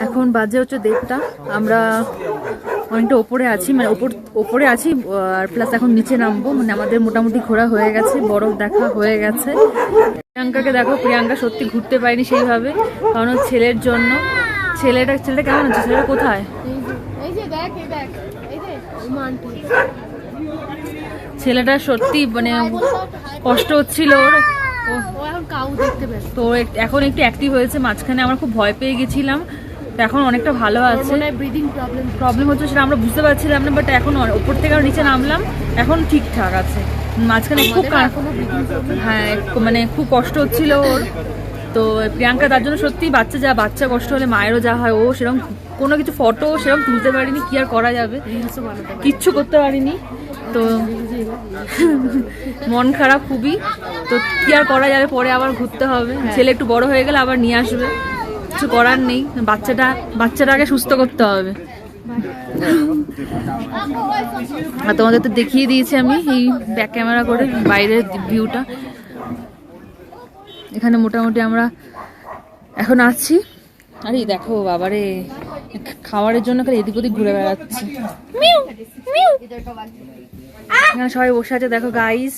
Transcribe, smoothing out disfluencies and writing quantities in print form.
এখন বাজে হচ্ছে 1:30টা। আমরা অনেকটা ওপরে আছি, মানে ওপরে আছি আর প্লাস এখন নিচে নামবো। মানে আমাদের মোটামুটি ঘোরা হয়ে গেছে, বরফ দেখা হয়ে গেছে। প্রিয়াঙ্কাকে দেখো, প্রিয়াঙ্কা সত্যি ঘুরতে পারেনি সেইভাবে, কারণ ছেলের জন্য। ছেলেটা কেমন আছে? ছেলেটা কোথায়? ছেলেটা সত্যি মানে কষ্ট হচ্ছিল ওর। তো এখন একটু অ্যাক্টিভ হয়েছে। মাঝখানে আমরা খুব ভয় পেয়ে গেছিলাম, তো এখন অনেকটা ভালো আছে। প্রবলেম হচ্ছে সেটা আমরা বুঝতে পারছিলাম না, বাট এখন ওপর থেকে নিচে নামলাম, এখন ঠিকঠাক আছে। মাঝখানে খুব হ্যাঁ মানে খুব কষ্ট হচ্ছিল ওর। তো প্রিয়াঙ্কা তার জন্য সত্যি বাচ্চা কষ্ট হলে মায়েরও যা হয়, ও সেরকম কোনো কিছু ফটো সেরকম তুলতে পারিনি, কি আর করা যাবে, কিচ্ছু করতে পারিনি। তো মন খারাপ খুবই, তো কি আর করা যাবে, পরে আবার ঘুরতে হবে। ছেলে একটু বড় হয়ে গেলে আবার নিয়ে আসবে, কিছু করার নেই। বাচ্চাটাকে সুস্থ করতে হবে। আর তোমাদের তো দেখিয়ে দিয়েছি আমি এই ব্যাক ক্যামেরা করে বাইরের ভিউটা। এখানে মোটামুটি আমরা এখন আছি। আরে দেখো বাবারে, খাবারের জন্য খালি এদিক ওদিক ঘুরে বেড়াচ্ছে। এখানে সবাই বসে আছে দেখো গাইস।